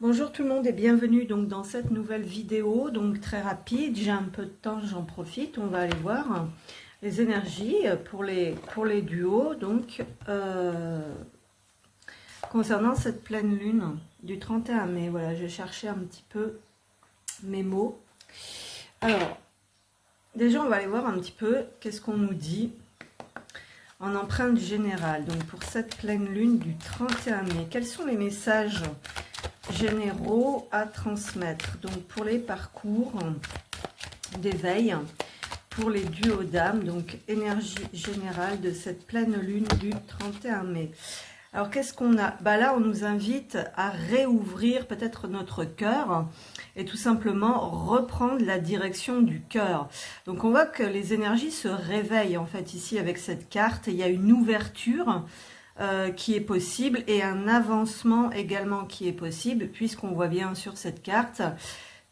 Bonjour tout le monde et bienvenue donc dans cette nouvelle vidéo, donc très rapide, j'ai un peu de temps, j'en profite, on va aller voir les énergies pour les duos, donc concernant cette pleine lune du 31 mai, voilà, j'ai cherché un petit peu mes mots. Alors, déjà on va aller voir un petit peu qu'est-ce qu'on nous dit en empreinte générale, donc pour cette pleine lune du 31 mai, quels sont les messages généraux à transmettre, donc pour les parcours d'éveil, pour les duos d'âme, donc énergie générale de cette pleine lune du 31 mai. Alors qu'est-ce qu'on a? Là on nous invite à réouvrir peut-être notre cœur et tout simplement reprendre la direction du cœur. Donc on voit que les énergies se réveillent en fait ici avec cette carte, il y a une ouverture qui est possible et un avancement également qui est possible, puisqu'on voit bien sur cette carte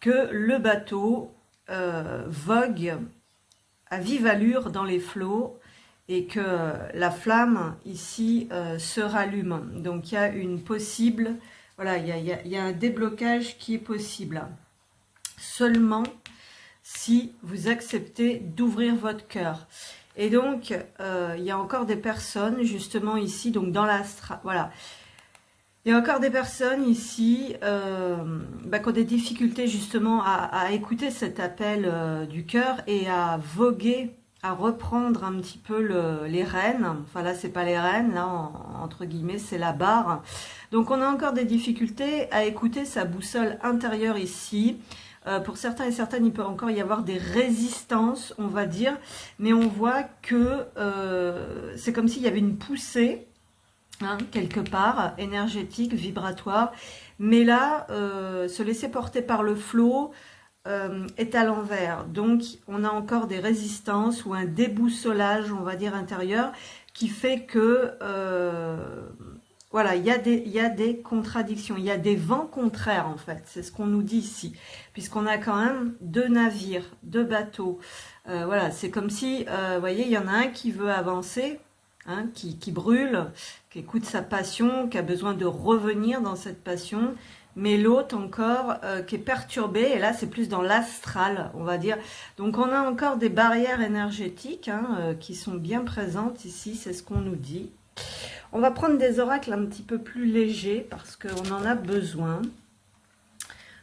que le bateau vogue à vive allure dans les flots et que la flamme ici se rallume. Donc il y a une possible, voilà, il y a un déblocage qui est possible. Seulement si vous acceptez d'ouvrir votre cœur. Et donc, il y a encore des personnes, justement ici, donc dans l'astra, voilà. Il y a encore des personnes ici qui ont des difficultés justement à écouter cet appel du cœur et à voguer, à reprendre un petit peu les rênes. Enfin là, c'est pas les rênes, là, entre guillemets, c'est la barre. Donc, on a encore des difficultés à écouter sa boussole intérieure ici. Pour certains et certaines, il peut encore y avoir des résistances, on va dire, mais on voit que c'est comme s'il y avait une poussée, hein, quelque part, énergétique, vibratoire, mais là, se laisser porter par le flot est à l'envers. Donc, on a encore des résistances ou un déboussolage, on va dire, intérieur, qui fait que... voilà, il y a des contradictions, il y a des vents contraires en fait, c'est ce qu'on nous dit ici, puisqu'on a quand même deux navires, deux bateaux. Voilà, c'est comme si, vous voyez, il y en a un qui veut avancer, hein, qui brûle, qui écoute sa passion, qui a besoin de revenir dans cette passion, mais l'autre encore qui est perturbé, et là c'est plus dans l'astral, on va dire. Donc on a encore des barrières énergétiques qui sont bien présentes ici, c'est ce qu'on nous dit. On va prendre des oracles un petit peu plus légers parce qu'on en a besoin.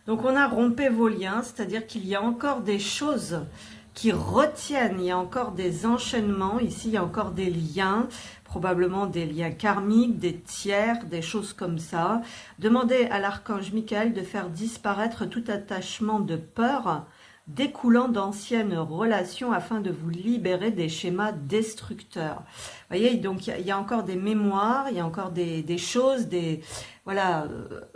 Donc on a rompé vos liens, c'est-à-dire qu'il y a encore des choses qui retiennent, il y a encore des enchaînements, ici il y a encore des liens, probablement des liens karmiques, des tiers, des choses comme ça. Demandez à l'archange Michael de faire disparaître tout attachement de peur découlant d'anciennes relations afin de vous libérer des schémas destructeurs. Vous voyez, donc il y a encore des mémoires, il y a encore des choses, voilà,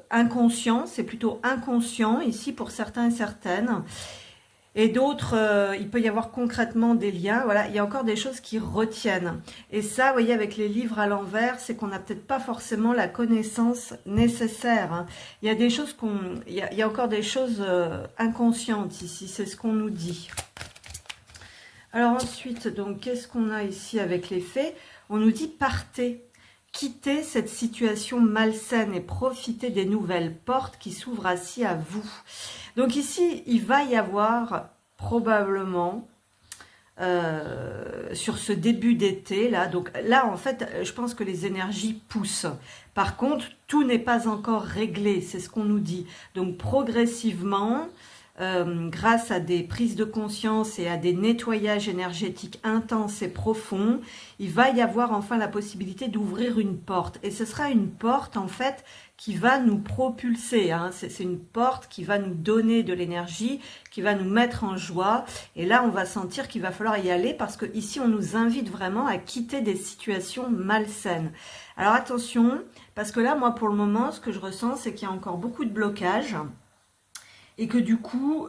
inconscients, c'est plutôt inconscient ici pour certains et certaines. Et d'autres, il peut y avoir concrètement des liens, voilà, il y a encore des choses qui retiennent. Et ça, vous voyez, avec les livres à l'envers, c'est qu'on n'a peut-être pas forcément la connaissance nécessaire. Hein. Il y a des choses il y a encore des choses inconscientes ici, c'est ce qu'on nous dit. Alors ensuite, donc, qu'est-ce qu'on a ici avec les faits? On nous dit partez, quittez cette situation malsaine et profitez des nouvelles portes qui s'ouvrent ainsi à vous. Donc ici, il va y avoir probablement, sur ce début d'été, là, donc là, en fait, je pense que les énergies poussent. Par contre, tout n'est pas encore réglé, c'est ce qu'on nous dit. Donc progressivement, grâce à des prises de conscience et à des nettoyages énergétiques intenses et profonds, il va y avoir enfin la possibilité d'ouvrir une porte. Et ce sera une porte, en fait, qui va nous propulser. Hein. C'est une porte qui va nous donner de l'énergie, qui va nous mettre en joie. Et là, on va sentir qu'il va falloir y aller parce que ici, on nous invite vraiment à quitter des situations malsaines. Alors attention, parce que là, moi, pour le moment, ce que je ressens, c'est qu'il y a encore beaucoup de blocages. Et que du coup,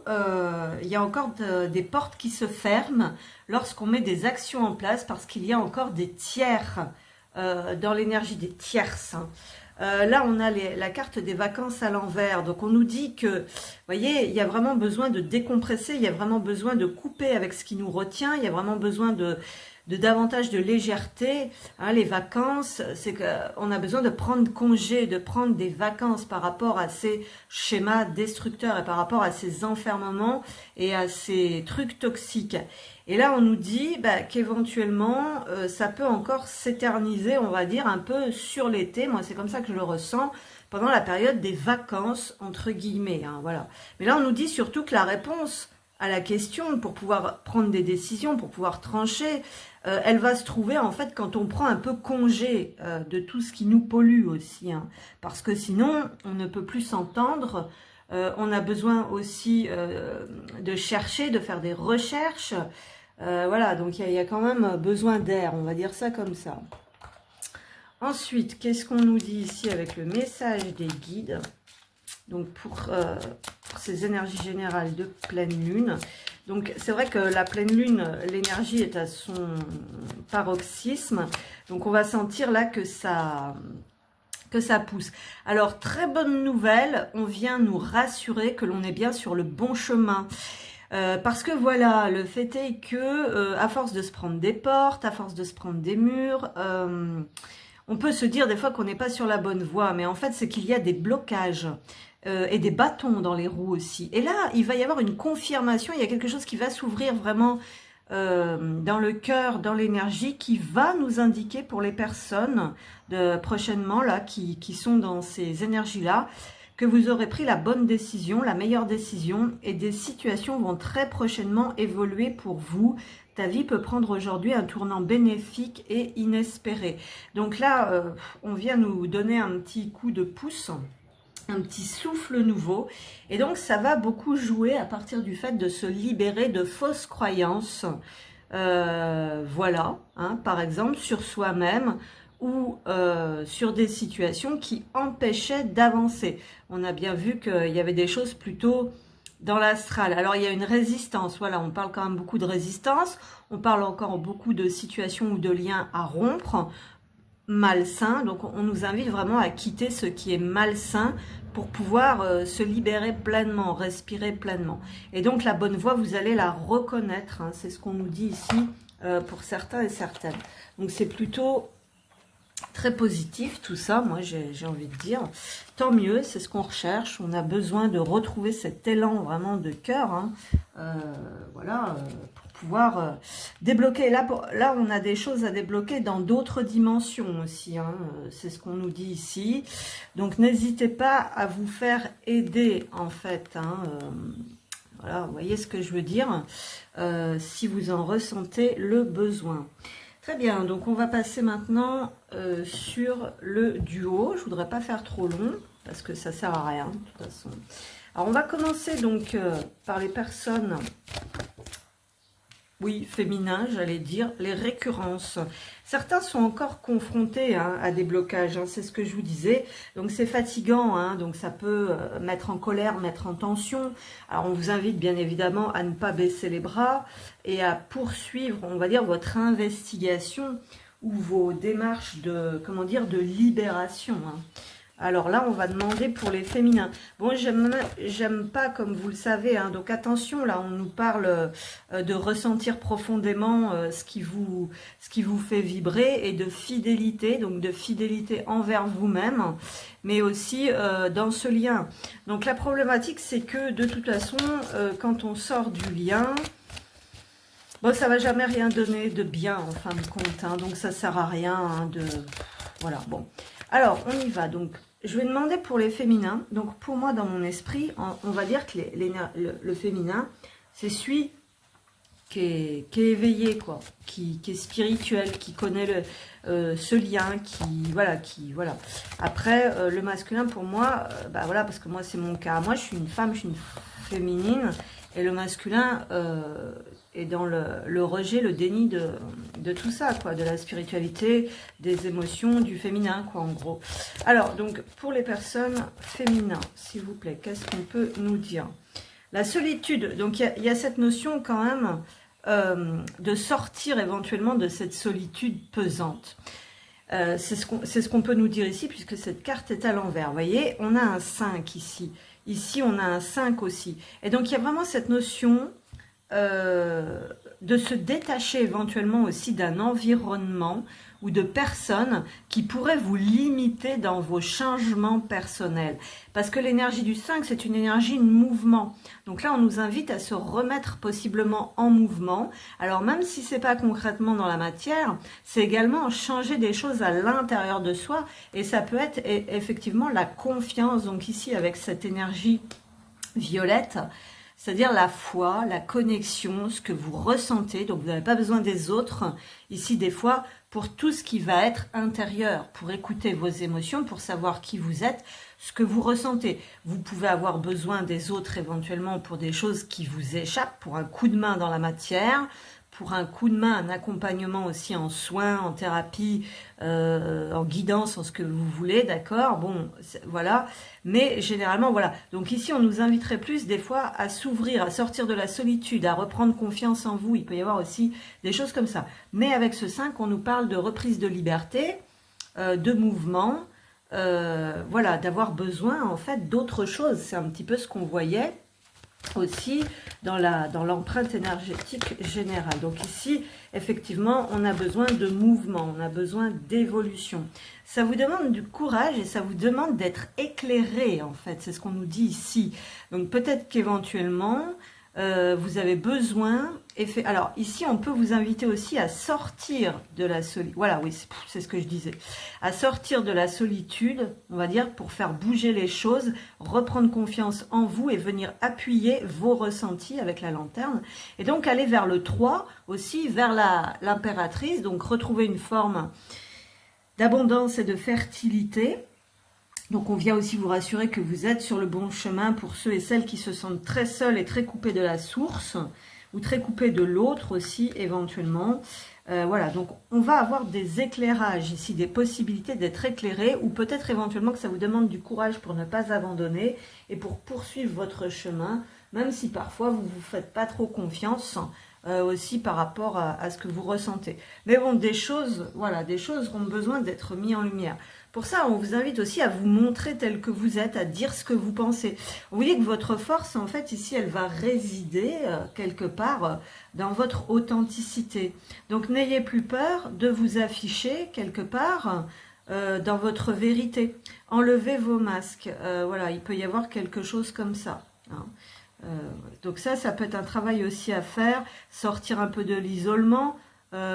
il y a encore des portes qui se ferment lorsqu'on met des actions en place parce qu'il y a encore des tiers dans l'énergie, des tierces. Là, on a la carte des vacances à l'envers. Donc, on nous dit que, vous voyez, il y a vraiment besoin de décompresser, il y a vraiment besoin de couper avec ce qui nous retient, il y a vraiment besoin de davantage de légèreté. Hein, les vacances, c'est qu'on a besoin de prendre congé, de prendre des vacances par rapport à ces schémas destructeurs et par rapport à ces enfermements et à ces trucs toxiques. Et là, on nous dit qu'éventuellement, ça peut encore s'éterniser, on va dire, un peu sur l'été. Moi, c'est comme ça que je le ressens, pendant la période des vacances, entre guillemets. Hein, voilà. Mais là, on nous dit surtout que la réponse à la question, pour pouvoir prendre des décisions, pour pouvoir trancher, elle va se trouver en fait quand on prend un peu congé de tout ce qui nous pollue aussi. Hein, parce que sinon, on ne peut plus s'entendre. On a besoin aussi de chercher, de faire des recherches. Voilà, donc il y a quand même besoin d'air, on va dire ça comme ça. Ensuite, qu'est-ce qu'on nous dit ici avec le message des guides? Donc pour ces énergies générales de pleine lune. Donc c'est vrai que la pleine lune, l'énergie est à son paroxysme. Donc on va sentir là que ça pousse. Alors très bonne nouvelle, on vient nous rassurer que l'on est bien sur le bon chemin. Parce que voilà, le fait est que à force de se prendre des portes, à force de se prendre des murs, on peut se dire des fois qu'on n'est pas sur la bonne voie, mais en fait c'est qu'il y a des blocages et des bâtons dans les roues aussi. Et là, il va y avoir une confirmation, il y a quelque chose qui va s'ouvrir vraiment dans le cœur, dans l'énergie, qui va nous indiquer pour les personnes prochainement là, qui sont dans ces énergies-là, que vous aurez pris la bonne décision, la meilleure décision, et des situations vont très prochainement évoluer pour vous. Ta vie peut prendre aujourd'hui un tournant bénéfique et inespéré. Donc là, on vient nous donner un petit coup de pouce, un petit souffle nouveau. Et donc, ça va beaucoup jouer à partir du fait de se libérer de fausses croyances. Voilà, hein, par exemple, sur soi-même, ou sur des situations qui empêchaient d'avancer. On a bien vu qu'il y avait des choses plutôt dans l'astral. Alors il y a une résistance, voilà, on parle quand même beaucoup de résistance, on parle encore beaucoup de situations ou de liens à rompre, malsains, donc on nous invite vraiment à quitter ce qui est malsain pour pouvoir se libérer pleinement, respirer pleinement. Et donc la bonne voie, vous allez la reconnaître, hein, c'est ce qu'on nous dit ici pour certains et certaines. Donc c'est plutôt très positif tout ça, moi j'ai envie de dire, tant mieux, c'est ce qu'on recherche, on a besoin de retrouver cet élan vraiment de cœur, hein, voilà, pour pouvoir débloquer, là on a des choses à débloquer dans d'autres dimensions aussi, hein, c'est ce qu'on nous dit ici, donc n'hésitez pas à vous faire aider en fait, hein, voilà, vous voyez ce que je veux dire, si vous en ressentez le besoin. Très bien, donc on va passer maintenant sur le duo. Je ne voudrais pas faire trop long, parce que ça ne sert à rien, de toute façon. Alors, on va commencer donc par les personnes, oui, féminins, j'allais dire, les récurrences. Certains sont encore confrontés hein, à des blocages, hein, c'est ce que je vous disais. Donc, c'est fatigant, hein, donc ça peut mettre en colère, mettre en tension. Alors, on vous invite bien évidemment à ne pas baisser les bras et à poursuivre, on va dire, votre investigation ou vos démarches de, comment dire, de libération. Hein. Alors là, on va demander pour les féminins. Bon, j'aime pas, comme vous le savez, hein, donc attention, là, on nous parle de ressentir profondément ce qui vous fait vibrer et de fidélité, donc de fidélité envers vous-même, mais aussi dans ce lien. Donc la problématique, c'est que de toute façon, quand on sort du lien, bon, ça va jamais rien donner de bien en fin de compte, hein, donc ça sert à rien hein, de... Voilà, bon. Alors, on y va, donc... Je vais demander pour les féminins. Donc, pour moi, dans mon esprit, on va dire que le féminin, c'est celui qui est éveillé, quoi, qui est spirituel, qui connaît ce lien, voilà. Après, le masculin, pour moi, voilà, parce que moi, c'est mon cas. Moi, je suis une femme, je suis une féminine, et le masculin est dans le rejet, le déni de tout ça, quoi, de la spiritualité, des émotions, du féminin, quoi, en gros. Alors, donc, pour les personnes féminines, s'il vous plaît, qu'est-ce qu'on peut nous dire? La solitude, donc il y a cette notion quand même de sortir éventuellement de cette solitude pesante. C'est ce qu'on peut nous dire ici, puisque cette carte est à l'envers. Vous voyez, on a un 5 ici. Ici, on a un 5 aussi. Et donc, il y a vraiment cette notion de se détacher éventuellement aussi d'un environnement ou de personnes qui pourraient vous limiter dans vos changements personnels. Parce que l'énergie du 5, c'est une énergie de mouvement. Donc là, on nous invite à se remettre possiblement en mouvement. Alors même si c'est pas concrètement dans la matière, c'est également changer des choses à l'intérieur de soi. Et ça peut être effectivement la confiance. Donc ici, avec cette énergie violette, c'est-à-dire la foi, la connexion, ce que vous ressentez. Donc vous n'avez pas besoin des autres. Ici, des fois, pour tout ce qui va être intérieur, pour écouter vos émotions, pour savoir qui vous êtes, ce que vous ressentez. Vous pouvez avoir besoin des autres éventuellement pour des choses qui vous échappent, pour un coup de main dans la matière, pour un coup de main, un accompagnement aussi en soins, en thérapie, en guidance, en ce que vous voulez, d'accord? Bon, voilà. Mais généralement, voilà. Donc ici, on nous inviterait plus des fois à s'ouvrir, à sortir de la solitude, à reprendre confiance en vous. Il peut y avoir aussi des choses comme ça. Mais avec ce 5, on nous parle de reprise de liberté, de mouvement, voilà, d'avoir besoin en fait d'autre chose. C'est un petit peu ce qu'on voyait aussi dans l'empreinte énergétique générale. Donc ici, effectivement, on a besoin de mouvement, on a besoin d'évolution. Ça vous demande du courage et ça vous demande d'être éclairé, en fait. C'est ce qu'on nous dit ici. Donc peut-être qu'éventuellement, vous avez besoin... Alors ici, on peut vous inviter aussi à sortir de la solitude. Voilà, oui, c'est ce que je disais. À sortir de la solitude, on va dire, pour faire bouger les choses, reprendre confiance en vous et venir appuyer vos ressentis avec la lanterne. Et donc aller vers le 3, aussi vers l'impératrice, donc retrouver une forme d'abondance et de fertilité. Donc on vient aussi vous rassurer que vous êtes sur le bon chemin pour ceux et celles qui se sentent très seuls et très coupés de la source, ou très coupés de l'autre aussi éventuellement. Voilà, donc on va avoir des éclairages ici, des possibilités d'être éclairé, ou peut-être éventuellement que ça vous demande du courage pour ne pas abandonner et pour poursuivre votre chemin, même si parfois vous ne vous faites pas trop confiance aussi par rapport à ce que vous ressentez. Mais bon, des choses, voilà, des choses ont besoin d'être mises en lumière. Pour ça, on vous invite aussi à vous montrer tel que vous êtes, à dire ce que vous pensez. On vous dit que votre force, en fait, ici, elle va résider quelque part dans votre authenticité. Donc, n'ayez plus peur de vous afficher quelque part dans votre vérité. Enlevez vos masques. Voilà, il peut y avoir quelque chose comme ça. Hein. Donc ça peut être un travail aussi à faire. Sortir un peu de l'isolement,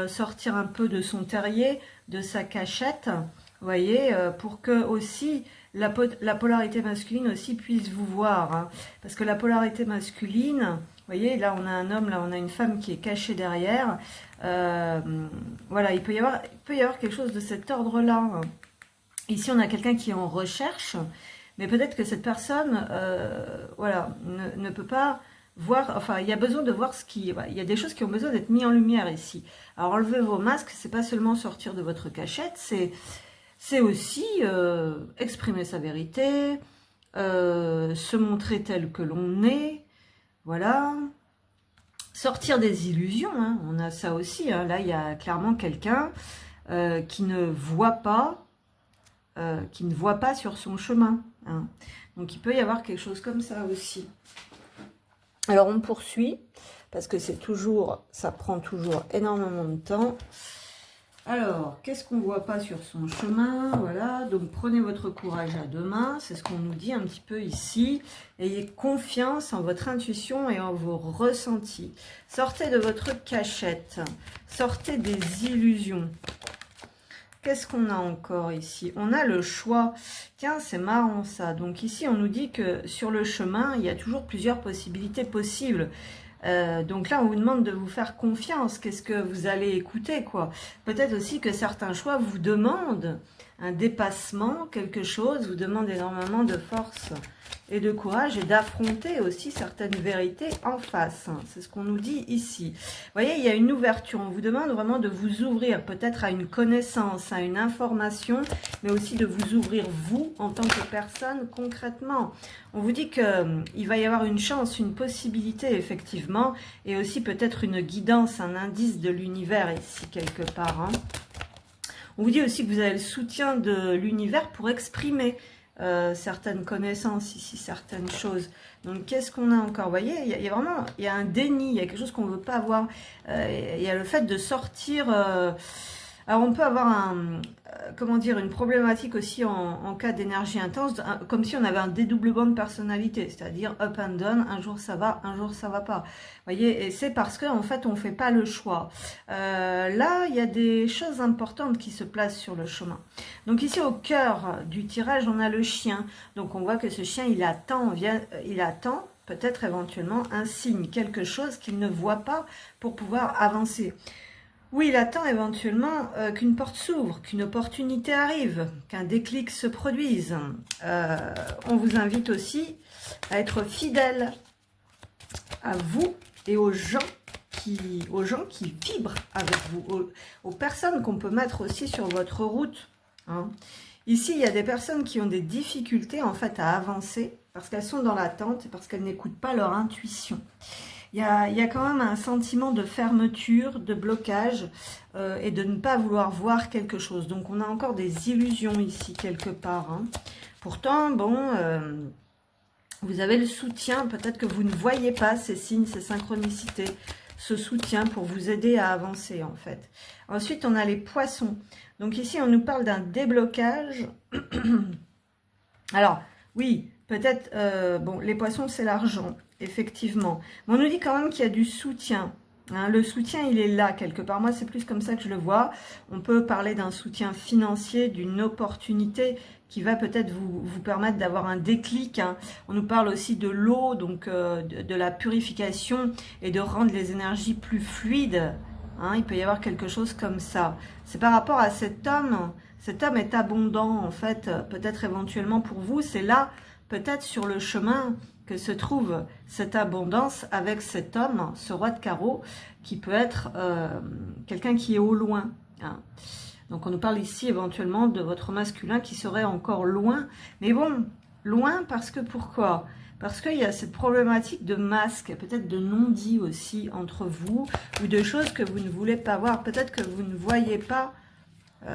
sortir un peu de son terrier, de sa cachette. Vous voyez, pour que aussi la polarité masculine aussi puisse vous voir. Hein. Parce que la polarité masculine, vous voyez, là on a un homme, là on a une femme qui est cachée derrière. Voilà, il peut y avoir quelque chose de cet ordre-là. Hein. Ici on a quelqu'un qui est en recherche, mais peut-être que cette personne, voilà, ne peut pas voir, enfin, il y a besoin de voir ce qui... Il y a des choses qui ont besoin d'être mises en lumière ici. Alors enlever vos masques, c'est pas seulement sortir de votre cachette, c'est aussi exprimer sa vérité, se montrer tel que l'on est, voilà. Sortir des illusions, hein, on a ça aussi. Hein. Là, il y a clairement quelqu'un qui ne voit pas sur son chemin. Hein. Donc, il peut y avoir quelque chose comme ça aussi. Alors, on poursuit, parce que ça prend toujours énormément de temps. Alors, qu'est-ce qu'on ne voit pas sur son chemin? Voilà, donc prenez votre courage à deux mains, c'est ce qu'on nous dit un petit peu ici. Ayez confiance en votre intuition et en vos ressentis. Sortez de votre cachette, sortez des illusions. Qu'est-ce qu'on a encore ici? On a le choix. Tiens, c'est marrant ça. Donc ici, on nous dit que sur le chemin, il y a toujours plusieurs possibilités possibles. Donc là, on vous demande de vous faire confiance. Qu'est-ce que vous allez écouter, quoi? Peut-être aussi que certains choix vous demandent un dépassement, quelque chose, vous demandent énormément de force et de courage et d'affronter aussi certaines vérités en face. C'est ce qu'on nous dit ici. Vous voyez, il y a une ouverture. On vous demande vraiment de vous ouvrir peut-être à une connaissance, à une information, mais aussi de vous ouvrir vous en tant que personne concrètement. On vous dit qu'il va y avoir une chance, une possibilité effectivement, et aussi peut-être une guidance, un indice de l'univers ici quelque part. Hein. On vous dit aussi que vous avez le soutien de l'univers pour exprimer certaines connaissances ici, certaines choses. Donc, qu'est-ce qu'on a encore? Vous voyez, il y a vraiment, il y a un déni, il y a quelque chose qu'on ne veut pas avoir. Il y a le fait de sortir... alors, on peut avoir comment dire, une problématique aussi en cas d'énergie intense, comme si on avait un dédoublement de personnalité, c'est-à-dire up and down, un jour ça va, un jour ça va pas. Vous voyez, et c'est parce qu'en fait, on ne fait pas le choix. Là, il y a des choses importantes qui se placent sur le chemin. Donc ici, au cœur du tirage, on a le chien. Donc on voit que ce chien, il attend peut-être éventuellement un signe, quelque chose qu'il ne voit pas pour pouvoir avancer. Oui, il attend éventuellement qu'une porte s'ouvre, qu'une opportunité arrive, qu'un déclic se produise. On vous invite aussi à être fidèle à vous et aux gens qui vibrent avec vous, aux personnes qu'on peut mettre aussi sur votre route. Hein. Ici, il y a des personnes qui ont des difficultés en fait à avancer parce qu'elles sont dans l'attente et parce qu'elles n'écoutent pas leur intuition. Il y a quand même un sentiment de fermeture, de blocage et de ne pas vouloir voir quelque chose. Donc, on a encore des illusions ici, quelque part. Hein. Pourtant, bon, vous avez le soutien. Peut-être que vous ne voyez pas ces signes, ces synchronicités, ce soutien pour vous aider à avancer, en fait. Ensuite, on a les poissons. Donc, ici, on nous parle d'un déblocage. Alors, oui, peut-être, bon, les poissons, c'est l'argent. Effectivement. Mais on nous dit quand même qu'il y a du soutien. Hein, le soutien, il est là quelque part. Moi, c'est plus comme ça que je le vois. On peut parler d'un soutien financier, d'une opportunité qui va peut-être vous permettre d'avoir un déclic. Hein. On nous parle aussi de l'eau, donc de la purification et de rendre les énergies plus fluides. Hein, il peut y avoir quelque chose comme ça. C'est par rapport à cet homme. Cet homme est abondant, en fait, peut-être éventuellement pour vous. C'est là, peut-être sur le chemin que se trouve cette abondance avec cet homme, ce roi de carreau, qui peut être quelqu'un qui est au loin. Hein. Donc on nous parle ici éventuellement de votre masculin qui serait encore loin. Mais bon, loin parce que pourquoi? Parce qu'il y a cette problématique de masque, peut-être de non-dit aussi entre vous, ou de choses que vous ne voulez pas voir. Peut-être que vous ne voyez pas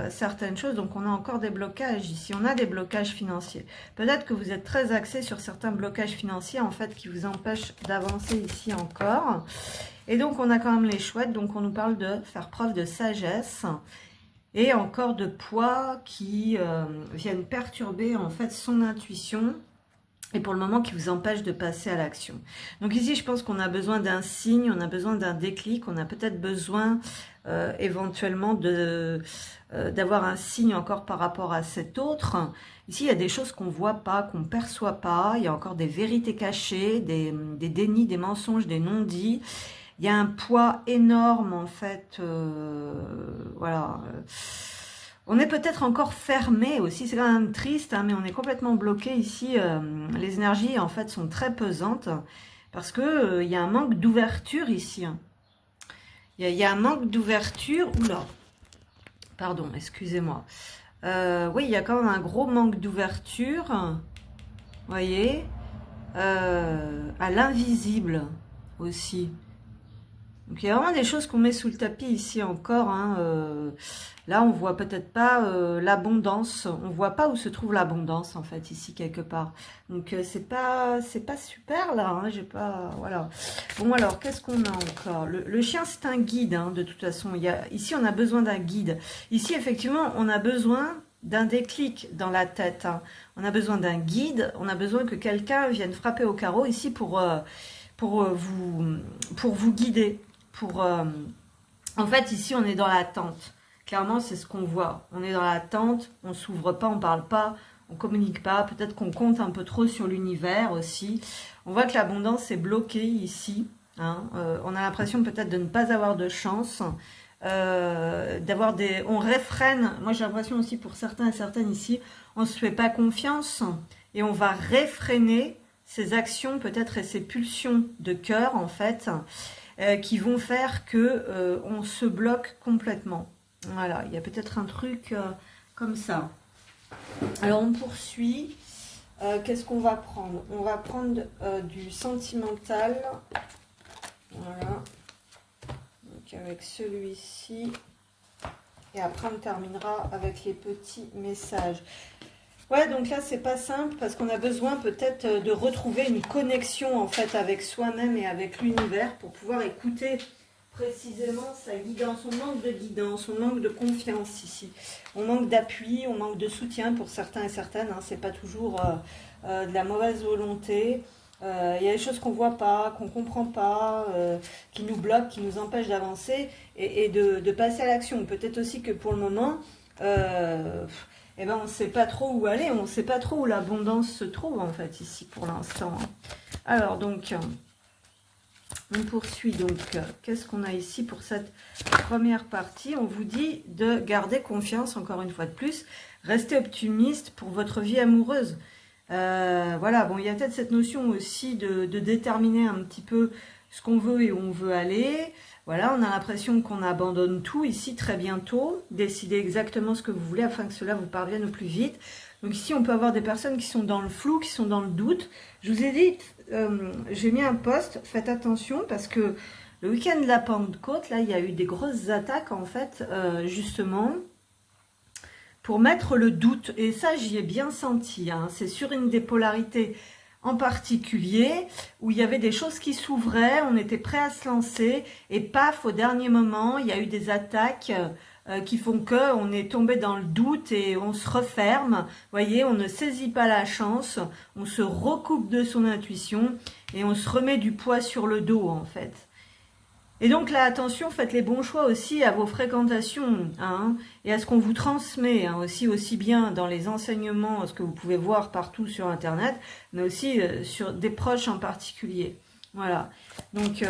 certaines choses, donc on a encore des blocages ici, on a des blocages financiers. Peut-être que vous êtes très axé sur certains blocages financiers en fait qui vous empêchent d'avancer ici encore. Et donc on a quand même les chouettes, donc on nous parle de faire preuve de sagesse et encore de poids qui viennent perturber en fait son intuition. Et pour le moment, qui vous empêche de passer à l'action. Donc ici, je pense qu'on a besoin d'un signe, on a besoin d'un déclic, on a peut-être besoin éventuellement d'avoir un signe encore par rapport à cet autre. Ici, il y a des choses qu'on ne voit pas, qu'on ne perçoit pas. Il y a encore des vérités cachées, des dénis, des mensonges, des non-dits. Il y a un poids énorme, en fait. Voilà. On est peut-être encore fermé aussi, c'est quand même triste, hein, mais on est complètement bloqué ici. Les énergies, en fait, sont très pesantes parce que il y a un manque d'ouverture ici. Hein. Il y a un manque d'ouverture. Oula, pardon, excusez-moi. Oui, il y a quand même un gros manque d'ouverture, vous voyez, à l'invisible aussi. Donc il y a vraiment des choses qu'on met sous le tapis ici encore. Hein, là, on voit peut-être pas l'abondance. On voit pas où se trouve l'abondance en fait ici quelque part. Donc c'est pas super là. Hein, j'ai pas voilà. Bon alors qu'est-ce qu'on a encore? Le chien c'est un guide hein, de toute façon. Ici on a besoin d'un guide. Ici effectivement on a besoin d'un déclic dans la tête. Hein. On a besoin d'un guide. On a besoin que quelqu'un vienne frapper au carreau ici pour vous guider. En fait, ici, on est dans l'attente. Clairement, c'est ce qu'on voit. On est dans l'attente, on ne s'ouvre pas, on ne parle pas, on ne communique pas. Peut-être qu'on compte un peu trop sur l'univers aussi. On voit que l'abondance est bloquée ici. Hein. On a l'impression peut-être de ne pas avoir de chance. On réfrène. Moi, j'ai l'impression aussi pour certains et certaines ici, on ne se fait pas confiance. Et on va réfréner ces actions peut-être et ces pulsions de cœur, en fait, qui vont faire que on se bloque complètement. Voilà, il y a peut-être un truc comme ça. Alors on poursuit. Qu'est-ce qu'on va prendre? On va prendre du sentimental. Voilà. Donc avec celui-ci. Et après on terminera avec les petits messages. Ouais, donc là, c'est pas simple parce qu'on a besoin peut-être de retrouver une connexion en fait avec soi-même et avec l'univers pour pouvoir écouter précisément sa guidance. On manque de guidance, on manque de confiance ici. On manque d'appui, on manque de soutien pour certains et certaines. Hein. C'est pas toujours de la mauvaise volonté. Il y a des choses qu'on voit pas, qu'on comprend pas, qui nous bloquent, qui nous empêchent d'avancer et de passer à l'action. Peut-être aussi que pour le moment, eh ben, on ne sait pas trop où aller, on ne sait pas trop où l'abondance se trouve en fait ici pour l'instant. Alors donc, on poursuit donc, qu'est-ce qu'on a ici pour cette première partie? On vous dit de garder confiance encore une fois de plus, restez optimiste pour votre vie amoureuse. Voilà, bon, il y a peut-être cette notion aussi de déterminer un petit peu ce qu'on veut et où on veut aller. Voilà, on a l'impression qu'on abandonne tout ici très bientôt, décidez exactement ce que vous voulez afin que cela vous parvienne au plus vite. Donc ici, on peut avoir des personnes qui sont dans le flou, qui sont dans le doute. Je vous ai dit, j'ai mis un post, faites attention parce que le week-end de la Pentecôte, là, il y a eu des grosses attaques en fait, justement, pour mettre le doute. Et ça, j'y ai bien senti, hein. C'est sur une des polarités en particulier, où il y avait des choses qui s'ouvraient, on était prêt à se lancer, et paf, au dernier moment, il y a eu des attaques qui font que on est tombé dans le doute et on se referme. Vous voyez, on ne saisit pas la chance, on se recoupe de son intuition, et on se remet du poids sur le dos, en fait. Et donc là, attention, faites les bons choix aussi à vos fréquentations, hein, et à ce qu'on vous transmet, hein, aussi bien dans les enseignements, ce que vous pouvez voir partout sur Internet, mais aussi sur des proches en particulier. Voilà. Donc,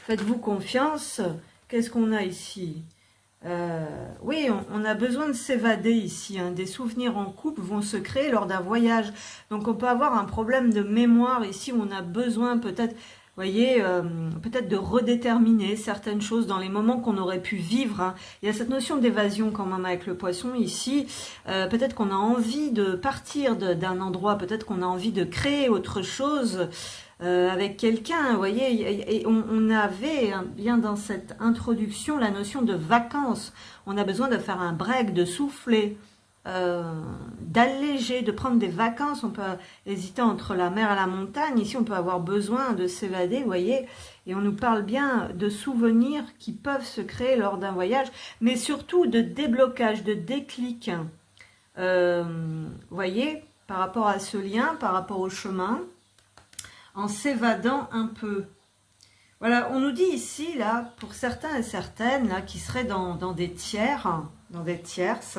faites-vous confiance. Qu'est-ce qu'on a ici? Oui, on a besoin de s'évader ici. Hein. Des souvenirs en couple vont se créer lors d'un voyage. Donc, on peut avoir un problème de mémoire ici où on a besoin peut-être... Vous voyez, peut-être de redéterminer certaines choses dans les moments qu'on aurait pu vivre. Hein. Il y a cette notion d'évasion quand même avec le poisson ici. Peut-être qu'on a envie de partir d'un endroit, peut-être qu'on a envie de créer autre chose avec quelqu'un. Vous voyez, et on avait bien dans cette introduction la notion de vacances. On a besoin de faire un break, de souffler. D'alléger, de prendre des vacances. On peut hésiter entre la mer et la montagne. Ici, on peut avoir besoin de s'évader, vous voyez. Et on nous parle bien de souvenirs qui peuvent se créer lors d'un voyage, mais surtout de déblocage, de déclic. Vous voyez, par rapport à ce lien, par rapport au chemin, en s'évadant un peu. Voilà, on nous dit ici, là, pour certains et certaines, là, qui seraient dans des tiers, dans des tierces,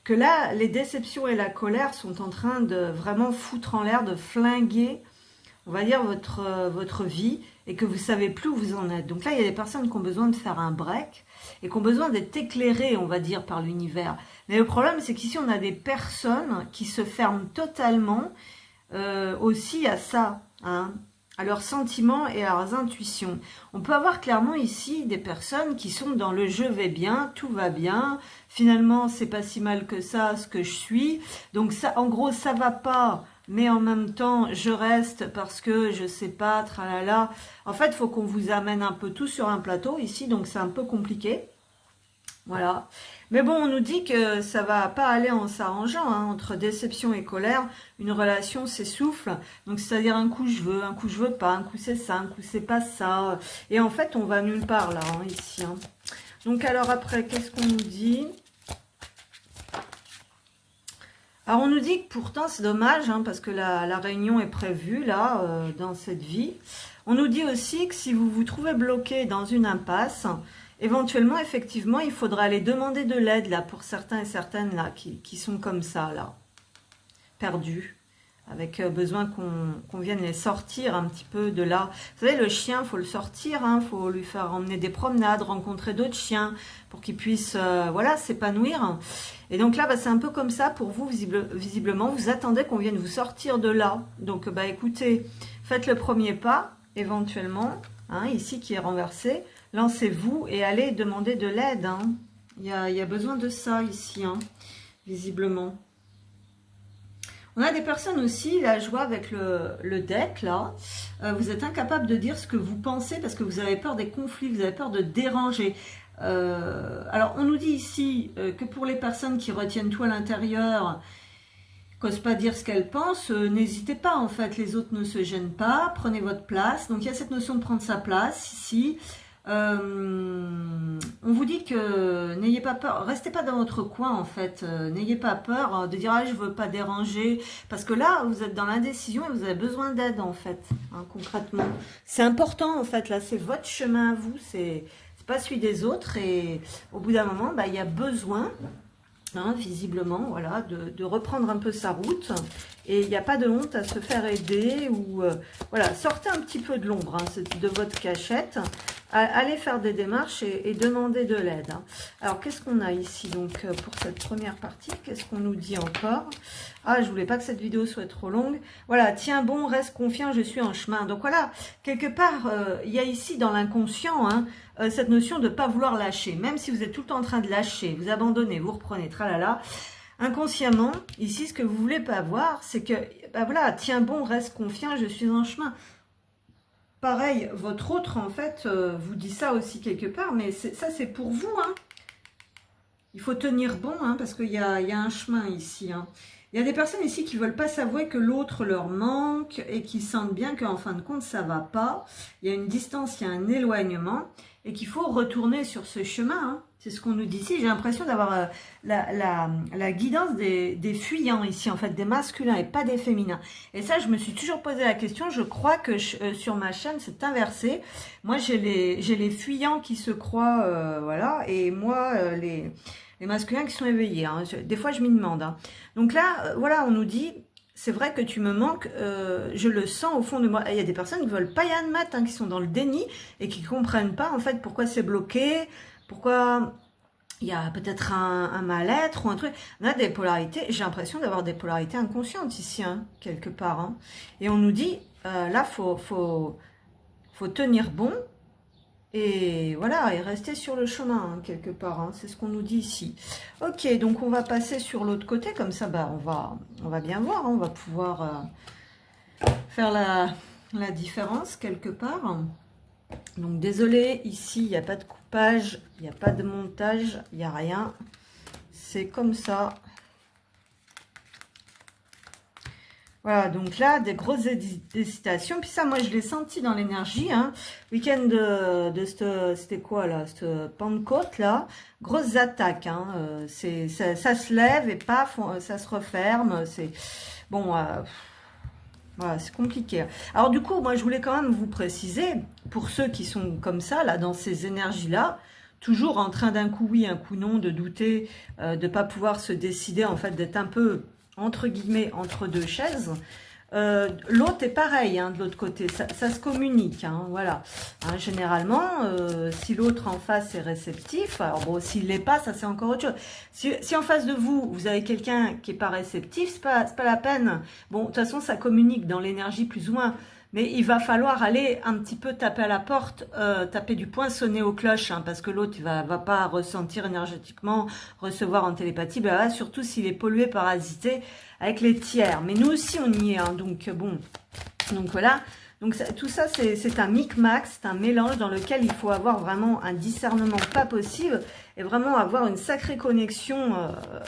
que là, les déceptions et la colère sont en train de vraiment foutre en l'air, de flinguer, on va dire, votre vie, et que vous ne savez plus où vous en êtes. Donc là, il y a des personnes qui ont besoin de faire un break, et qui ont besoin d'être éclairées, on va dire, par l'univers. Mais le problème, c'est qu'ici, on a des personnes qui se ferment totalement aussi à ça, hein, à leurs sentiments et à leurs intuitions. On peut avoir clairement ici des personnes qui sont dans le « je vais bien », tout va bien, finalement c'est pas si mal que ça ce que je suis, donc ça, en gros ça va pas, mais en même temps je reste parce que je sais pas, tralala. En fait il faut qu'on vous amène un peu tout sur un plateau ici, donc c'est un peu compliqué. Voilà. Mais bon, on nous dit que ça va pas aller en s'arrangeant, hein, entre déception et colère, une relation s'essouffle. Donc c'est-à-dire un coup je veux pas, un coup c'est ça, un coup c'est pas ça. Et en fait, on va nulle part là, hein, ici. Hein. Donc alors après, qu'est-ce qu'on nous dit? Alors on nous dit que pourtant c'est dommage, hein, parce que la réunion est prévue là, dans cette vie. On nous dit aussi que si vous vous trouvez bloqué dans une impasse, éventuellement, effectivement, il faudra aller demander de l'aide là pour certains et certaines là qui sont comme ça là, perdus, avec besoin qu'on vienne les sortir un petit peu de là. Vous savez, le chien, faut le sortir, hein, faut lui faire emmener des promenades, rencontrer d'autres chiens pour qu'il puisse, voilà, s'épanouir. Et donc là, bah, c'est un peu comme ça pour vous, visiblement. Vous attendez qu'on vienne vous sortir de là. Donc, bah, écoutez, faites le premier pas, éventuellement, hein, ici qui est renversé. Lancez-vous et allez demander de l'aide. Hein. Il y a besoin de ça ici, hein, visiblement. On a des personnes aussi, là je vois avec le deck, là, vous êtes incapable de dire ce que vous pensez parce que vous avez peur des conflits, vous avez peur de déranger. Alors on nous dit ici que pour les personnes qui retiennent tout à l'intérieur, qu'ose pas dire ce qu'elle pense, n'hésitez pas en fait, les autres ne se gênent pas, prenez votre place. Donc il y a cette notion de prendre sa place ici. On vous dit que n'ayez pas peur, restez pas dans votre coin en fait, n'ayez pas peur de dire ah je veux pas déranger, parce que là vous êtes dans l'indécision et vous avez besoin d'aide en fait, hein, concrètement. C'est important en fait, là c'est votre chemin à vous, c'est pas celui des autres et au bout d'un moment bah, il y a besoin. Hein, visiblement, voilà, de reprendre un peu sa route. Et il n'y a pas de honte à se faire aider ou voilà, sortez un petit peu de l'ombre hein, de votre cachette, allez faire des démarches et demandez de l'aide. Hein. Alors qu'est-ce qu'on a ici donc pour cette première partie? Qu'est-ce qu'on nous dit encore? Ah, je voulais pas que cette vidéo soit trop longue. Voilà, tiens bon, reste confiant, je suis en chemin. Donc voilà, quelque part, il y a ici dans l'inconscient hein, cette notion de ne pas vouloir lâcher. Même si vous êtes tout le temps en train de lâcher, vous abandonnez, vous reprenez, tralala. Inconsciemment, ici, ce que vous voulez pas voir, c'est que, bah voilà, tiens bon, reste confiant, je suis en chemin. Pareil, votre autre, en fait, vous dit ça aussi quelque part, mais ça, c'est pour vous, hein. Il faut tenir bon, hein, parce qu'il y a un chemin ici, hein. Il y a des personnes ici qui ne veulent pas s'avouer que l'autre leur manque et qui sentent bien qu'en fin de compte, ça ne va pas. Il y a une distance, il y a un éloignement et qu'il faut retourner sur ce chemin. Hein. C'est ce qu'on nous dit ici. J'ai l'impression d'avoir la guidance des fuyants ici, en fait, des masculins et pas des féminins. Et ça, je me suis toujours posé la question. Je crois que sur ma chaîne, c'est inversé. Moi, j'ai les fuyants qui se croient, voilà, et moi, les masculins qui sont éveillés. Hein. Des fois, je m'y demande. Hein. Donc là, voilà, on nous dit, c'est vrai que tu me manques, je le sens au fond de moi. Et il y a des personnes qui ne veulent pas y admettre, hein, qui sont dans le déni et qui ne comprennent pas en fait pourquoi c'est bloqué, pourquoi il y a peut-être un mal-être ou un truc. On a des polarités, j'ai l'impression d'avoir des polarités inconscientes ici, hein, quelque part. Hein. Et on nous dit, là, faut tenir bon. Et voilà, et rester sur le chemin, hein, quelque part, hein, c'est ce qu'on nous dit ici. Ok, donc on va passer sur l'autre côté, comme ça, bah, on va bien voir, hein, on va pouvoir faire la différence, quelque part. Donc, désolé, ici, il n'y a pas de coupage, il n'y a pas de montage, il n'y a rien. C'est comme ça. Voilà, donc là, des grosses hésitations. Puis ça, moi, je l'ai senti dans l'énergie. Hein. Week-end c'était quoi, là? Cette Pentecôte, là. Grosses attaques. Hein. Ça se lève et paf, ça se referme. C'est bon, voilà, c'est compliqué. Alors, du coup, moi, je voulais quand même vous préciser, pour ceux qui sont comme ça, là, dans ces énergies-là, toujours en train d'un coup oui, un coup non, de douter, de ne pas pouvoir se décider, en fait, d'être un peu entre guillemets, entre deux chaises. L'autre est pareil, hein, de l'autre côté, ça se communique, hein, voilà. Hein, généralement, si l'autre en face est réceptif, alors bon, s'il l'est pas, ça c'est encore autre chose. Si en face de vous, vous avez quelqu'un qui est pas réceptif, c'est pas la peine. Bon, de toute façon, ça communique dans l'énergie plus ou moins. Mais il va falloir aller un petit peu taper à la porte, taper du poing, sonner aux cloches, hein, parce que l'autre il va pas ressentir énergétiquement, recevoir en télépathie, bah, surtout s'il est pollué, parasité avec les tiers. Mais nous aussi on y est, hein, donc bon, donc voilà. Donc ça, tout ça c'est un micmac, c'est un mélange dans lequel il faut avoir vraiment un discernement pas possible et vraiment avoir une sacrée connexion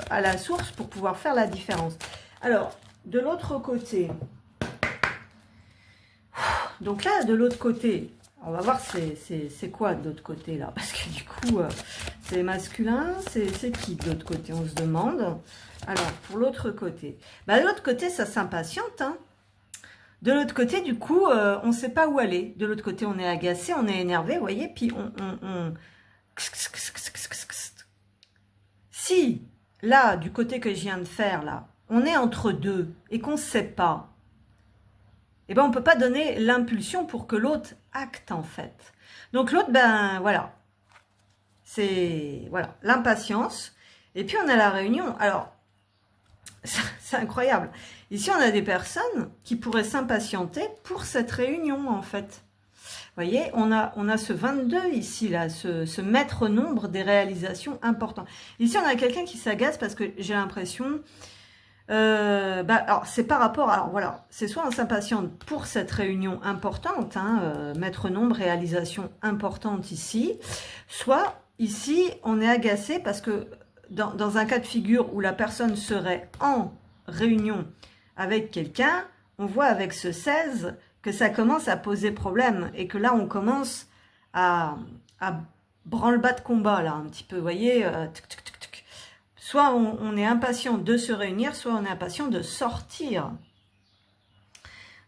à la source pour pouvoir faire la différence. Alors, de l'autre côté... Donc là, de l'autre côté, on va voir c'est quoi de l'autre côté là. Parce que du coup, c'est masculin, c'est qui de l'autre côté? On se demande. Alors, pour l'autre côté. Bah, de l'autre côté, ça s'impatiente. Hein. De l'autre côté, du coup, on ne sait pas où aller. De l'autre côté, on est agacé, on est énervé, vous voyez. Puis on... Si, là, du côté que je viens de faire, là, on est entre deux et qu'on ne sait pas, eh ben, on ne peut pas donner l'impulsion pour que l'autre acte, en fait. Donc, l'autre, ben, voilà. C'est, voilà, l'impatience. Et puis, on a la réunion. Alors, c'est incroyable. Ici, on a des personnes qui pourraient s'impatienter pour cette réunion, en fait. Vous voyez, on a ce 22 ici, là, ce maître nombre des réalisations importantes. Ici, on a quelqu'un qui s'agace parce que j'ai l'impression... alors c'est par rapport, alors voilà, c'est soit on s'impatiente pour cette réunion importante, hein, maître nombre, réalisation importante ici, soit ici on est agacé parce que dans un cas de figure où la personne serait en réunion avec quelqu'un, on voit avec ce 16 que ça commence à poser problème et que là, on commence à branle-bas de combat, là, un petit peu, vous voyez, tuc, tuc, tuc, tuc. Soit on est impatient de se réunir, soit on est impatient de sortir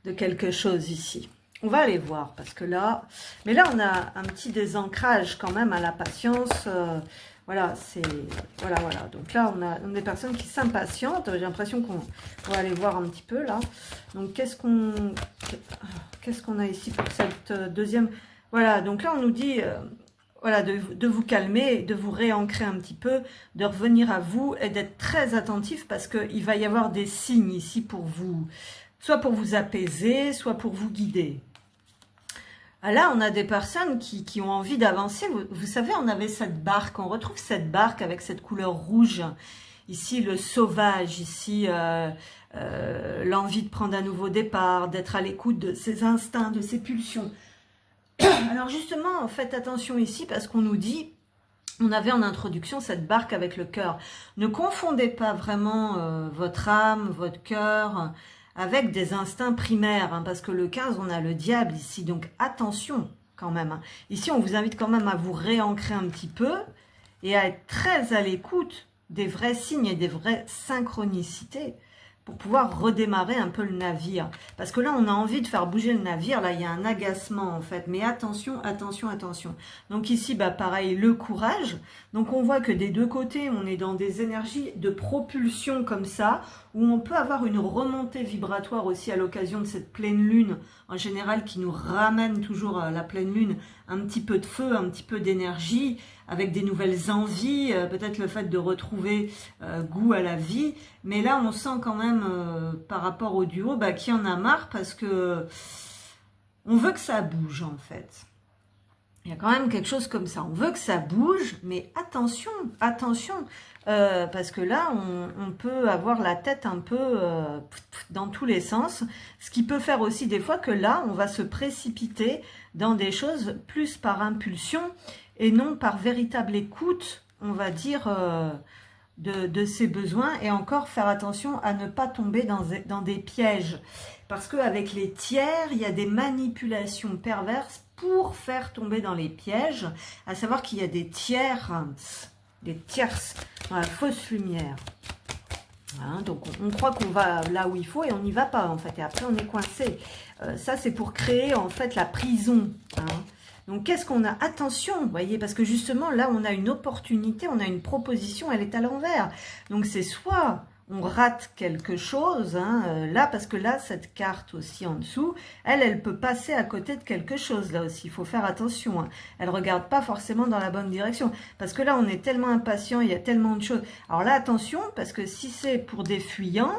de quelque chose ici. On va aller voir, parce que là... Mais là, on a un petit désancrage quand même à la patience. Voilà, c'est... Voilà. Donc là, on a des personnes qui s'impatientent. J'ai l'impression qu'on va aller voir un petit peu, là. Donc, qu'est-ce qu'on a ici pour cette deuxième... Voilà, donc là, on nous dit... voilà, de vous calmer, de vous réancrer un petit peu, de revenir à vous et d'être très attentif parce qu'il va y avoir des signes ici pour vous... Soit pour vous apaiser, soit pour vous guider. Là, on a des personnes qui ont envie d'avancer. Vous savez, on avait cette barque, on retrouve cette barque avec cette couleur rouge. Ici, le sauvage, ici, l'envie de prendre un nouveau départ, d'être à l'écoute de ses instincts, de ses pulsions. Alors justement, faites attention ici parce qu'on nous dit, on avait en introduction cette barque avec le cœur. Ne confondez pas vraiment votre âme, votre cœur... avec des instincts primaires, hein, parce que le 15, on a le diable ici, donc attention quand même. Hein. Ici, on vous invite quand même à vous réancrer un petit peu et à être très à l'écoute des vrais signes et des vraies synchronicités pour pouvoir redémarrer un peu le navire. Parce que là, on a envie de faire bouger le navire, là, il y a un agacement en fait, mais attention, attention, attention. Donc ici, bah, pareil, le courage. Donc on voit que des deux côtés, on est dans des énergies de propulsion comme ça, où on peut avoir une remontée vibratoire aussi à l'occasion de cette pleine lune, en général qui nous ramène toujours à la pleine lune, un petit peu de feu, un petit peu d'énergie, avec des nouvelles envies, peut-être le fait de retrouver goût à la vie. Mais là, on sent quand même, par rapport au duo, bah, qu'il y en a marre parce que on veut que ça bouge en fait. Il y a quand même quelque chose comme ça. On veut que ça bouge, mais attention, attention, parce que là, on peut avoir la tête un peu dans tous les sens, ce qui peut faire aussi des fois que là, on va se précipiter dans des choses plus par impulsion et non par véritable écoute, on va dire, de ses besoins, et encore faire attention à ne pas tomber dans des pièges. Parce qu'avec les tiers, il y a des manipulations perverses pour faire tomber dans les pièges, à savoir qu'il y a des tierces dans la fausse lumière. Hein, donc on croit qu'on va là où il faut et on n'y va pas en fait, et après on est coincé. Ça c'est pour créer en fait la prison. Hein. Donc qu'est-ce qu'on a? Attention, vous voyez, parce que justement là on a une opportunité, on a une proposition, elle est à l'envers. Donc c'est soit on rate quelque chose, hein, là, parce que là, cette carte aussi en dessous, elle peut passer à côté de quelque chose, là aussi, il faut faire attention, hein. Elle ne regarde pas forcément dans la bonne direction, parce que là, on est tellement impatient, il y a tellement de choses. Alors là, attention, parce que si c'est pour des fuyants,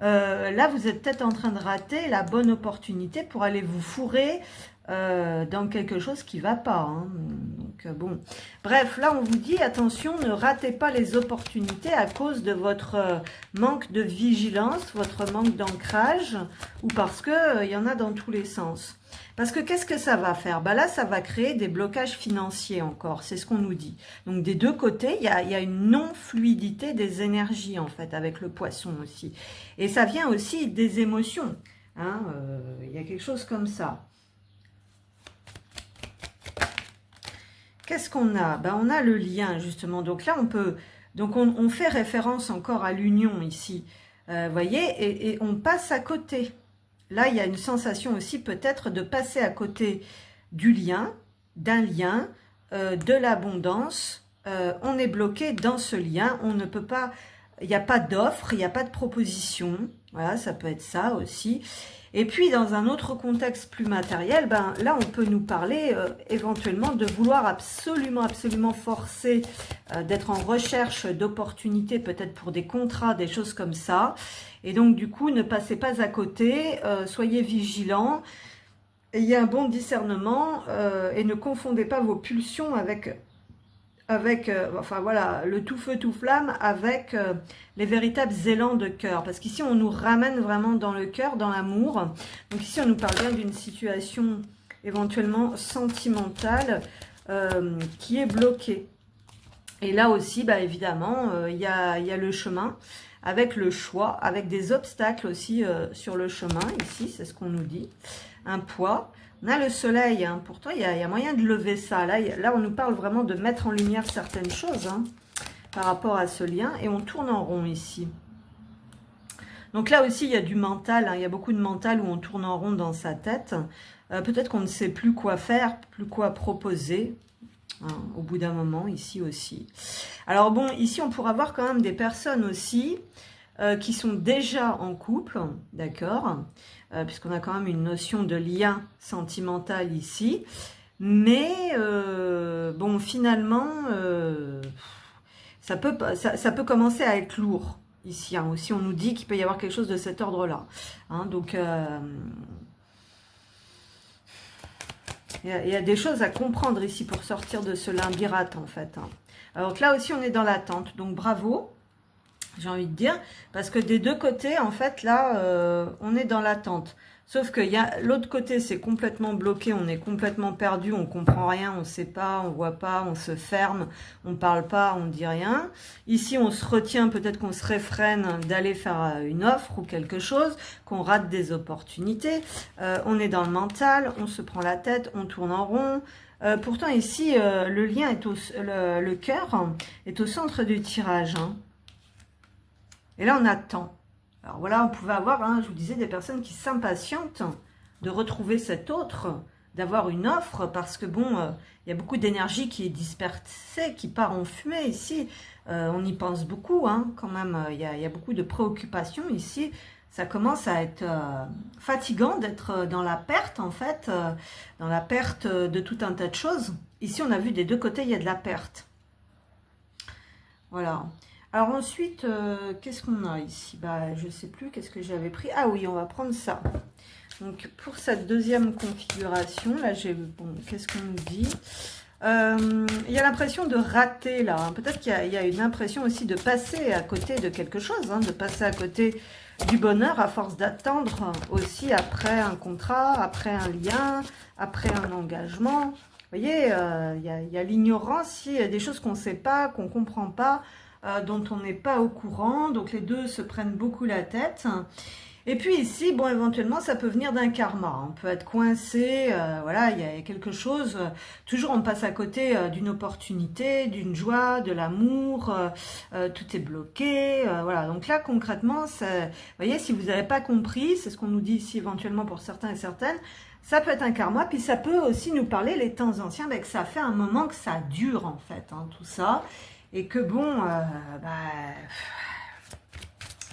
là, vous êtes peut-être en train de rater la bonne opportunité pour aller vous fourrer dans quelque chose qui ne va pas. Hein. Donc, bon. Bref, là, on vous dit, attention, ne ratez pas les opportunités à cause de votre manque de vigilance, votre manque d'ancrage, ou parce qu'il y en a dans tous les sens. Parce que qu'est-ce que ça va faire? Bah là, ça va créer des blocages financiers encore, c'est ce qu'on nous dit. Donc, des deux côtés, il y a une non-fluidité des énergies, en fait, avec le poisson aussi. Et ça vient aussi des émotions. Hein, y a quelque chose comme ça. Qu'est-ce qu'on a? Ben, on a le lien, justement. Donc là, on peut... Donc, on fait référence encore à l'union ici. Voyez, et on passe à côté. Là, il y a une sensation aussi peut-être de passer à côté du lien, d'un lien, de l'abondance. On est bloqué dans ce lien. On ne peut pas... Il n'y a pas d'offre, il n'y a pas de proposition. Voilà, ça peut être ça aussi. Et puis, dans un autre contexte plus matériel, ben, là, on peut nous parler éventuellement de vouloir absolument forcer, d'être en recherche d'opportunités, peut-être pour des contrats, des choses comme ça. Et donc, du coup, ne passez pas à côté, soyez vigilants, ayez un bon discernement et ne confondez pas vos pulsions avec enfin voilà, le tout feu, tout flamme avec les véritables élans de cœur. Parce qu'ici, on nous ramène vraiment dans le cœur, dans l'amour. Donc ici, on nous parle bien d'une situation éventuellement sentimentale qui est bloquée. Et là aussi, bah, évidemment, il y a le chemin. avec le choix, avec des obstacles aussi sur le chemin, ici, c'est ce qu'on nous dit, un poids. On a le soleil, hein. Pourtant il y a moyen de lever ça, là on nous parle vraiment de mettre en lumière certaines choses, hein, par rapport à ce lien, et on tourne en rond ici. Donc là aussi, il y a du mental, hein, il y a beaucoup de mental où on tourne en rond dans sa tête. Peut-être qu'on ne sait plus quoi faire, plus quoi proposer, hein, au bout d'un moment, ici aussi. Alors bon, ici, on pourra voir quand même des personnes aussi qui sont déjà en couple, d'accord, puisqu'on a quand même une notion de lien sentimental ici. Mais, bon, finalement, ça peut commencer à être lourd. Ici, hein, aussi, on nous dit qu'il peut y avoir quelque chose de cet ordre-là. Hein, donc, il y a des choses à comprendre ici pour sortir de ce limbirate, en fait. Hein. Alors là aussi, on est dans l'attente. Donc, bravo, j'ai envie de dire. Parce que des deux côtés, en fait, là, on est dans l'attente. Sauf que l'autre côté, c'est complètement bloqué, on est complètement perdu, on comprend rien, on ne sait pas, on voit pas, on se ferme, on parle pas, on dit rien. Ici, on se retient, peut-être qu'on se réfrène d'aller faire une offre ou quelque chose, qu'on rate des opportunités. On est dans le mental, on se prend la tête, on tourne en rond. Pourtant, ici, le lien est le cœur est au centre du tirage. Hein. Et là, on attend. Alors voilà, on pouvait avoir, hein, je vous disais, des personnes qui s'impatientent de retrouver cet autre, d'avoir une offre, parce que bon, il y a beaucoup d'énergie qui est dispersée, qui part en fumée ici. On y pense beaucoup, hein, quand même. Il y a beaucoup de préoccupations ici. Ça commence à être fatigant d'être dans la perte, en fait, dans la perte de tout un tas de choses. Ici, on a vu des deux côtés, il y a de la perte. Voilà. Alors ensuite, qu'est-ce qu'on a ici? Bah, je ne sais plus, qu'est-ce que j'avais pris? Ah oui, on va prendre ça. Donc pour cette deuxième configuration, là, bon, qu'est-ce qu'on nous dit? Il y a l'impression de rater là. Hein. Peut-être qu'il y a une impression aussi de passer à côté de quelque chose, hein, de passer à côté du bonheur à force d'attendre aussi après un contrat, après un lien, après un engagement. Vous voyez, il y a l'ignorance, il y a des choses qu'on ne sait pas, qu'on ne comprend pas, dont on n'est pas au courant, donc les deux se prennent beaucoup la tête. Et puis ici, bon, éventuellement, ça peut venir d'un karma. On peut être coincé, voilà, il y a quelque chose. Toujours, on passe à côté d'une opportunité, d'une joie, de l'amour. Tout est bloqué, voilà. Donc là, concrètement, vous voyez, si vous n'avez pas compris, c'est ce qu'on nous dit ici éventuellement pour certains et certaines, ça peut être un karma, puis ça peut aussi nous parler les temps anciens, que ça fait un moment que ça dure, en fait, hein, tout ça. Et que bon,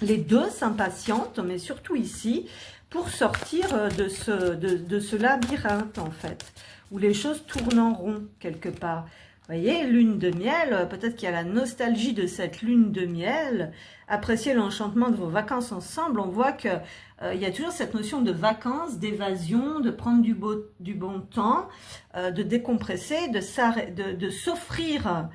les deux s'impatientent, mais surtout ici, pour sortir de ce labyrinthe, en fait, où les choses tournent en rond, quelque part. Vous voyez, lune de miel, peut-être qu'il y a la nostalgie de cette lune de miel, apprécier l'enchantement de vos vacances ensemble, on voit que il y a toujours cette notion de vacances, d'évasion, de prendre du bon temps, de décompresser, de s'offrir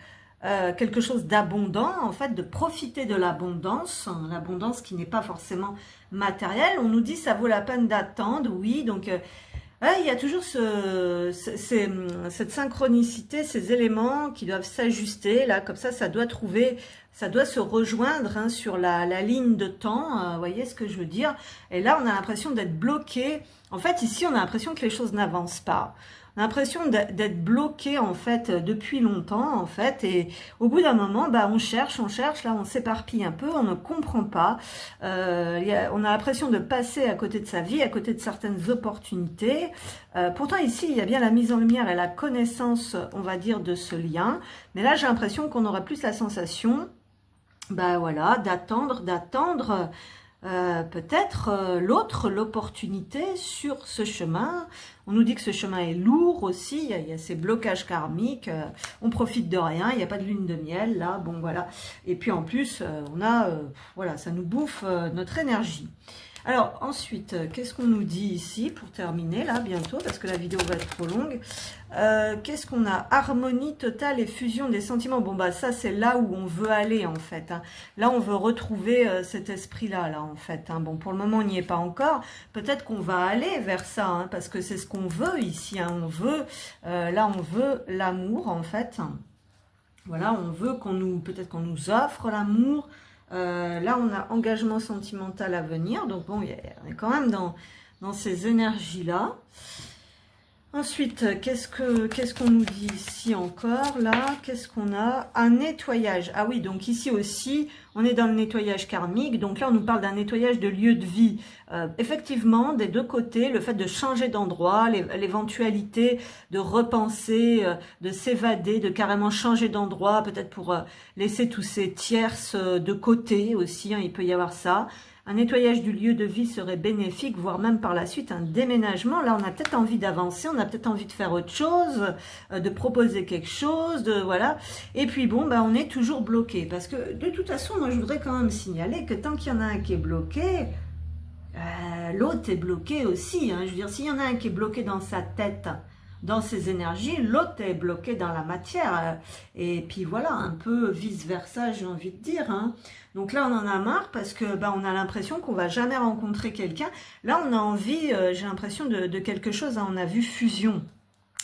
quelque chose d'abondant, en fait, de profiter de l'abondance, hein, l'abondance qui n'est pas forcément matérielle. On nous dit ça vaut la peine d'attendre, oui, donc il y a toujours cette synchronicité, ces éléments qui doivent s'ajuster, là, comme ça doit se rejoindre hein, sur la ligne de temps, vous voyez ce que je veux dire? Et là, on a l'impression d'être bloqué. En fait, ici, on a l'impression que les choses n'avancent pas. On a l'impression d'être bloqué en fait depuis longtemps en fait et au bout d'un moment bah on cherche là on s'éparpille un peu, on ne comprend pas, on a l'impression de passer à côté de sa vie, à côté de certaines opportunités. Pourtant ici il y a bien la mise en lumière et la connaissance on va dire de ce lien, mais là j'ai l'impression qu'on aurait plus la sensation bah voilà d'attendre peut-être l'opportunité sur ce chemin. On nous dit que ce chemin est lourd aussi, il y a ces blocages karmiques, on profite de rien, il n'y a pas de lune de miel là, bon voilà. Et puis en plus, on a, voilà, ça nous bouffe notre énergie. Alors ensuite, qu'est-ce qu'on nous dit ici pour terminer là bientôt parce que la vidéo va être trop longue. Qu'est-ce qu'on a? Harmonie totale et fusion des sentiments. Bon bah ça c'est là où on veut aller en fait. Hein. Là on veut retrouver cet esprit là en fait. Hein. Bon pour le moment on n'y est pas encore. Peut-être qu'on va aller vers ça hein, parce que c'est ce qu'on veut ici. Hein. On veut là on veut l'amour en fait. Voilà on veut peut-être qu'on nous offre l'amour. Là, on a engagement sentimental à venir. Donc bon, on est quand même dans ces énergies-là. Ensuite, qu'est-ce qu'on nous dit ici encore, là? Qu'est-ce qu'on a? Un nettoyage. Ah oui, donc ici aussi, on est dans le nettoyage karmique. Donc là, on nous parle d'un nettoyage de lieu de vie. Effectivement, des deux côtés, le fait de changer d'endroit, l'éventualité de repenser, de s'évader, de carrément changer d'endroit, peut-être pour laisser tous ces tierces de côté aussi, hein, il peut y avoir ça. Un nettoyage du lieu de vie serait bénéfique, voire même par la suite un déménagement. Là, on a peut-être envie d'avancer, on a peut-être envie de faire autre chose, de proposer quelque chose, voilà. Et puis bon, on est toujours bloqué. Parce que de toute façon, moi, je voudrais quand même signaler que tant qu'il y en a un qui est bloqué, l'autre est bloqué aussi. Hein. Je veux dire, s'il y en a un qui est bloqué dans sa tête, dans ses énergies, l'autre est bloqué dans la matière. Et puis voilà, un peu vice-versa, j'ai envie de dire. Hein. Donc là, on en a marre parce que on a l'impression qu'on va jamais rencontrer quelqu'un. Là, on a envie, j'ai l'impression de quelque chose. Hein. On a vu fusion,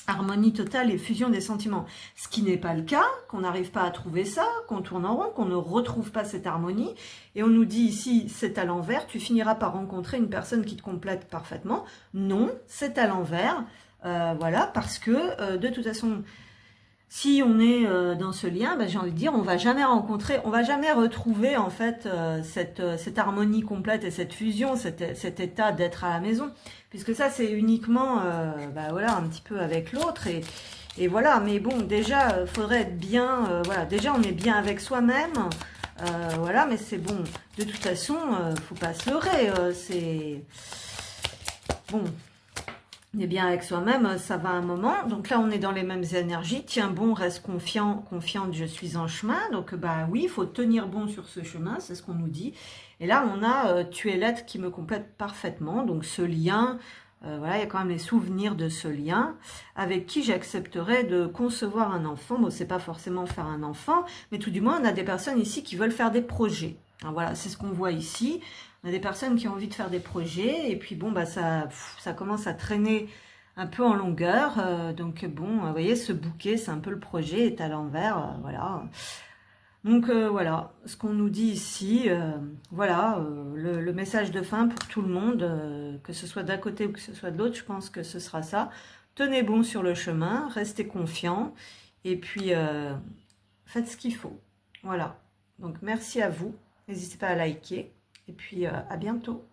harmonie totale et fusion des sentiments. Ce qui n'est pas le cas, qu'on n'arrive pas à trouver ça, qu'on tourne en rond, qu'on ne retrouve pas cette harmonie. Et on nous dit ici, c'est à l'envers, tu finiras par rencontrer une personne qui te complète parfaitement. Non, c'est à l'envers. Voilà, parce que de toute façon, si on est dans ce lien, j'ai envie de dire, on va jamais rencontrer, on va jamais retrouver en fait cette harmonie complète et cette fusion, cet état d'être à la maison, puisque ça c'est uniquement, voilà, un petit peu avec l'autre et voilà. Mais bon, déjà, faudrait être bien, voilà, déjà on est bien avec soi-même, voilà, mais c'est bon. De toute façon, faut pas se leurrer, c'est bon. On est bien avec soi-même, ça va un moment. Donc là, on est dans les mêmes énergies. Tiens bon, reste confiant, confiante, je suis en chemin. Donc oui, il faut tenir bon sur ce chemin, c'est ce qu'on nous dit. Et là, on a tu es l'être qui me complète parfaitement. Donc ce lien, voilà, il y a quand même les souvenirs de ce lien avec qui j'accepterais de concevoir un enfant. Bon, c'est pas forcément faire un enfant, mais tout du moins, on a des personnes ici qui veulent faire des projets. Alors, voilà, c'est ce qu'on voit ici. On a des personnes qui ont envie de faire des projets et puis bon, ça commence à traîner un peu en longueur. Donc bon, vous voyez, ce bouquet, c'est un peu le projet, est à l'envers, voilà. Donc voilà, ce qu'on nous dit ici, voilà, le message de fin pour tout le monde, que ce soit d'un côté ou que ce soit de l'autre, je pense que ce sera ça. Tenez bon sur le chemin, restez confiants et puis faites ce qu'il faut. Voilà, donc merci à vous, n'hésitez pas à liker. Et puis, à bientôt.